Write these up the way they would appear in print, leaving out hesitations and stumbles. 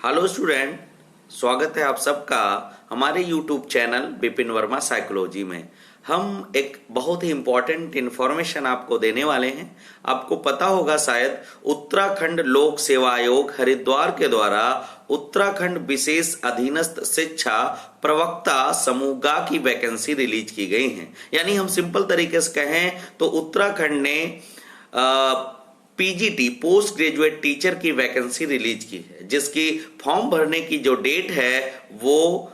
Hello student, स्वागत है आप सबका हमारे YouTube channel Bipin Verma psychology में। हम एक बहुत ही इम्पोर्टेंट इन्फॉर्मेशन आपको देने वाले हैं। आपको पता होगा शायद उत्तराखंड लोक सेवा आयोग हरिद्वार के द्वारा उत्तराखंड विशेष अधीनस्थ शिक्षा प्रवक्ता समूह गा की वैकेंसी रिलीज की गई है। यानी हम सिंपल तरीके से कहें तो उत्तराखंड ने पीजीटी पोस्ट ग्रेजुएट टीचर की वैकेंसी रिलीज की है, जिसकी फॉर्म भरने की जो डेट है वो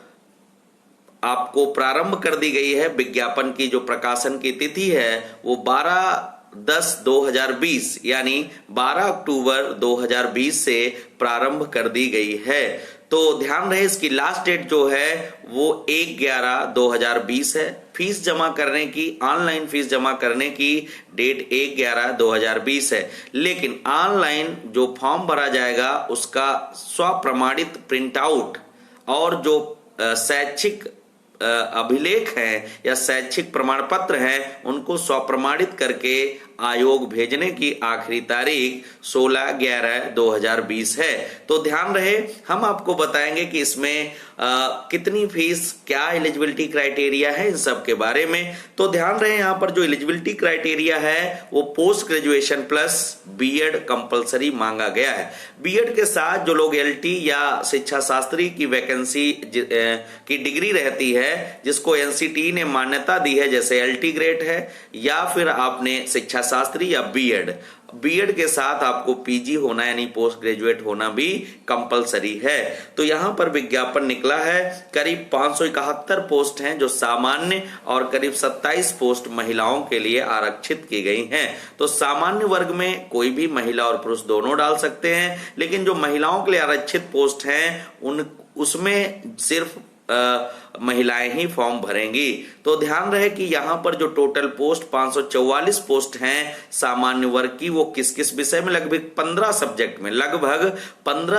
आपको प्रारंभ कर दी गई है। विज्ञापन की जो प्रकाशन की तिथि है वो 12/10/2020 यानी 12 अक्टूबर 2020 से प्रारंभ कर दी गई है। तो ध्यान रहे इसकी लास्ट डेट जो है वो 1/11/2020 है। फीस जमा करने की, ऑनलाइन फीस जमा करने की डेट 1/11/2020 है। लेकिन ऑनलाइन जो फॉर्म भरा जाएगा उसका स्वप्रमाणित प्रिंट आउट और जो शैक्षिक अभिलेख हैं या शैक्षिक प्रमाण पत्र हैं उनको स्वप्रमाणित करके आयोग भेजने की आखिरी तारीख 16/11/2020 है। तो ध्यान रहे, हम आपको बताएंगे कि इसमें कितनी फीस, क्या एलिजिबिलिटी क्राइटेरिया है, इन सब के बारे में। तो ध्यान रहे यहाँ पर जो एलिजिबिलिटी क्राइटेरिया है वो post graduation plus BEd compulsory मांगा गया है। बीएड के साथ जो लोग एलटी या शिक्षा शास्त्री की वैकेंसी की डिग्री रहती है जिसको एनसीटी ने मान्यता दी है, जैसे एलटी ग्रेड है या फिर आपने शिक्षा शास्त्री या बीएड के साथ आपको पीजी होना यानी पोस्ट ग्रेजुएट होना भी कंपलसरी है। तो यहां पर विज्ञापन निकला है, करीब 571 पोस्ट हैं जो सामान्य और करीब 27 पोस्ट महिलाओं के लिए आरक्षित की गई हैं। तो सामान्य वर्ग में कोई भी महिला और पुरुष दोनों डाल सकते हैं, लेकिन जो महिलाओं के लिए आरक्षित पोस्ट हैं उसमें सिर्फ महिलाएं ही फॉर्म भरेंगी। तो ध्यान रहे कि यहां पर जो टोटल पोस्ट 544 पोस्ट हैं सामान्य वर्ग की, वो किस किस विषय में, लगभग 15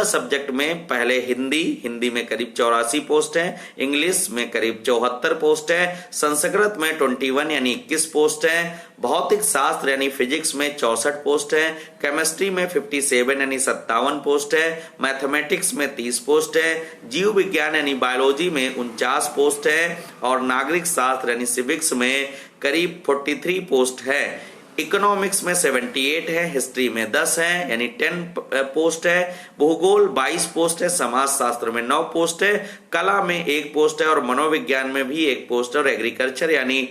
सब्जेक्ट में पहले हिंदी में करीब 84 पोस्ट हैं, इंग्लिश में करीब 74 पोस्ट है, संस्कृत में 21 यानी 21 पोस्ट है, भौतिक शास्त्र यानी फिजिक्स में 64 पोस्ट है, केमिस्ट्री में 57 यानी 57 पोस्ट है, मैथमेटिक्स में 30 पोस्ट है, जीव विज्ञान यानी बायोलॉजी में 49 पोस्ट है और नागरिक शास्त्र यानी सिविक्स में करीब 43 पोस्ट है। इकोनॉमिक्स में 78 है, हिस्ट्री में 10 है यानी 10 पोस्ट है, भूगोल 22 पोस्ट है, समाज शास्त्र में 9 पोस्ट है, कला में 1 पोस्ट है और मनोविज्ञान में भी 1 पोस्ट है और एग्रीकल्चर यानी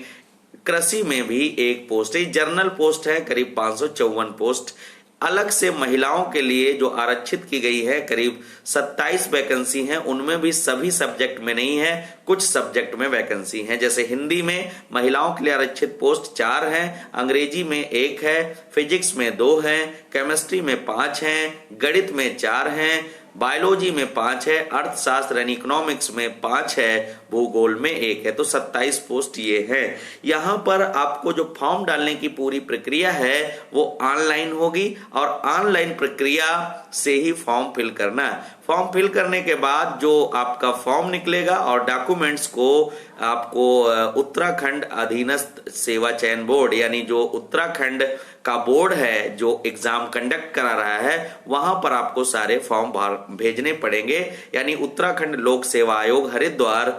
कृषि में भी 1 पोस्ट है। जनरल पोस्ट है करीब 554 पोस्ट। अलग से महिलाओं के लिए जो आरक्षित की गई है करीब 27 वैकेंसी हैं, उनमें भी सभी सब्जेक्ट में नहीं है, कुछ सब्जेक्ट में वैकेंसी हैं। जैसे हिंदी में महिलाओं के लिए आरक्षित पोस्ट 4 हैं, अंग्रेजी में 1 है, फिजिक्स में 2 हैं, केमिस्ट्री में 5 हैं, गणित में 4 हैं, बायोलॉजी में 5 है, अर्थशास्त्र यानी इकोनॉमिक्स में 5 है, भूगोल में 1 है। तो 27 पोस्ट ये है। यहाँ पर आपको जो फॉर्म डालने की पूरी प्रक्रिया है वो ऑनलाइन होगी और ऑनलाइन प्रक्रिया से ही फॉर्म फिल करना है। फॉर्म फिल करने के बाद जो आपका फॉर्म निकलेगा और डॉक्यूमेंट्स को आपको उत्तराखंड अधीनस्थ सेवा चयन बोर्ड यानी जो उत्तराखंड का बोर्ड है जो एग्जाम कंडक्ट करा रहा है वहां पर आपको सारे फॉर्म भेजने पड़ेंगे। यानी उत्तराखंड लोक सेवा आयोग हरिद्वार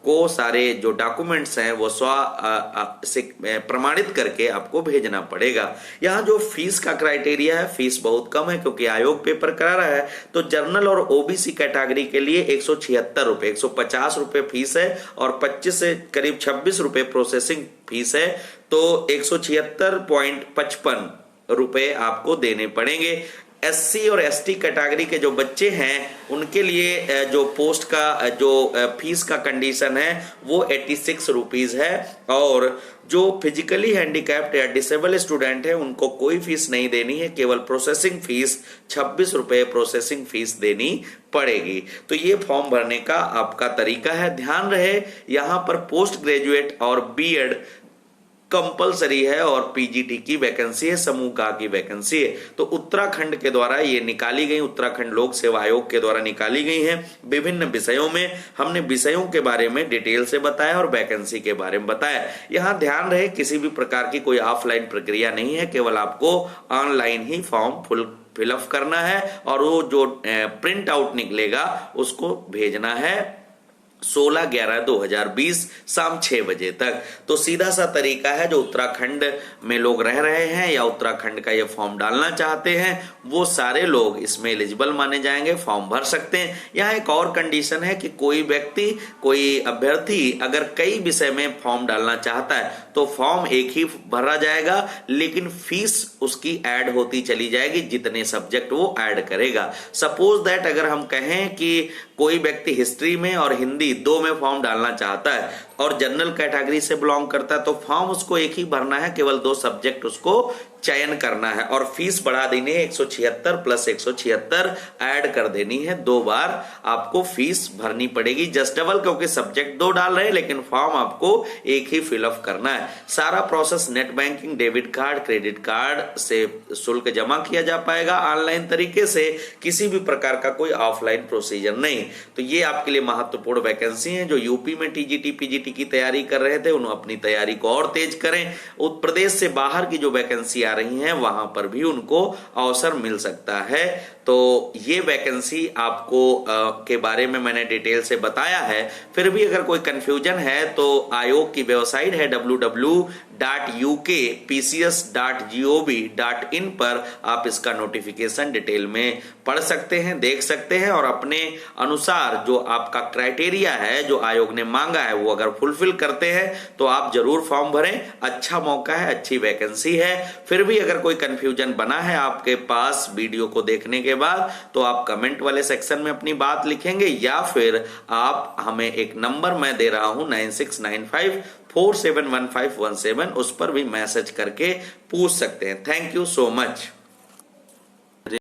को सारे जो डॉक्यूमेंट्स हैं वो से प्रमाणित करके आपको भेजना पड़ेगा। यहाँ जो फीस का क्राइटेरिया है, फीस बहुत कम है क्योंकि आयोग पेपर करा रहा है। तो जनरल और ओबीसी कैटेगरी के लिए 176 रुपए, 150 रुपए फीस है और 25 से करीब 26 रुपए प्रोसेसिंग फीस है। तो 176.55 रुपए आपको देने पड़ेंगे। एससी और एसटी कैटेगरी के जो बच्चे हैं उनके लिए जो पोस्ट का जो फीस का कंडीशन है वो 86 रुपीज है और जो फिजिकली हैंडीकैप्ड या डिसेबल स्टूडेंट है उनको कोई फीस नहीं देनी है, केवल प्रोसेसिंग फीस 26 रुपए प्रोसेसिंग फीस देनी पड़ेगी। तो ये फॉर्म भरने का आपका तरीका है। ध्यान रहे यहाँ पर पोस्ट ग्रेजुएट और बीएड कंपलसरी है और पीजीटी की वैकेंसी है, समूह का की वैकेंसी है। तो उत्तराखंड के द्वारा ये निकाली गई, उत्तराखंड लोक सेवा आयोग के द्वारा निकाली गई है। विभिन्न विषयों में हमने विषयों के बारे में डिटेल से बताया और वैकेंसी के बारे में बताया। यहाँ ध्यान रहे किसी भी प्रकार की कोई ऑफलाइन प्रक्रिया नहीं है, केवल आपको ऑनलाइन ही फॉर्म फिलअप करना है और वो जो प्रिंट आउट निकलेगा उसको भेजना है 16/11/2020 शाम 6 बजे तक। तो सीधा सा तरीका है, जो उत्तराखंड में लोग रह रहे हैं या उत्तराखंड का ये फॉर्म डालना चाहते हैं वो सारे लोग इसमें एलिजिबल माने जाएंगे, फॉर्म भर सकते हैं। यहाँ एक और कंडीशन है कि कोई व्यक्ति, कोई अभ्यर्थी अगर कई विषय में फॉर्म डालना चाहता है तो फॉर्म एक ही भरा जाएगा, लेकिन फीस उसकी ऐड होती चली जाएगी जितने सब्जेक्ट वो ऐड करेगा। सपोज दैट अगर हम कहें कि कोई व्यक्ति हिस्ट्री में और हिंदी दो में फॉर्म डालना चाहता है और जनरल कैटेगरी से बिलोंग करता है तो फॉर्म उसको एक ही भरना है, केवल 2 सब्जेक्ट उसको चयन करना है और फीस बढ़ा देनी है 176 प्लस 176 ऐड कर देनी है। 2 बार आपको फीस भरनी पड़ेगी, जस्ट डबल, क्योंकि सब्जेक्ट 2 डाल रहे हैं लेकिन फॉर्म आपको एक ही फिलअप करना है। सारा process net banking, debit card, credit card से शुल्क जमा किया जा पाएगा ऑनलाइन तरीके से, किसी भी प्रकार का कोई ऑफलाइन प्रोसीजर नहीं। तो ये आपके लिए महत्वपूर्ण वैकेंसी है। जो यूपी में टीजीटी पीजीटी की तैयारी कर रहे थे उन्होंने अपनी तैयारी को और तेज करें। उत्तर प्रदेश से बाहर की जो वैकेंसी आ रही हैं वहां पर भी उनको अवसर मिल सकता है। तो ये वैकेंसी आपको के बारे में मैंने डिटेल से बताया है। फिर भी अगर कोई कंफ्यूजन है तो आयोग की वेबसाइट है www.ukpcs.gov.in पर आप इसका नोटिफिकेशन डिटेल में पढ़ सकते हैं, देख सकते हैं और अपने अनुसार जो आपका क्राइटेरिया है, जो आयोग ने मांगा है, वो अगर फुलफिल करते हैं तो आप जरूर फॉर्म भरें। अच्छा मौका है, अच्छी वैकेंसी है। फिर भी अगर कोई कंफ्यूजन बना है आपके पास वीडियो को देखने के बाद तो आप कमेंट वाले सेक्शन में अपनी बात लिखेंगे या फिर आप हमें एक नंबर मैं दे रहा हूं 9695471517, उस पर भी मैसेज करके पूछ सकते हैं। Thank you so much.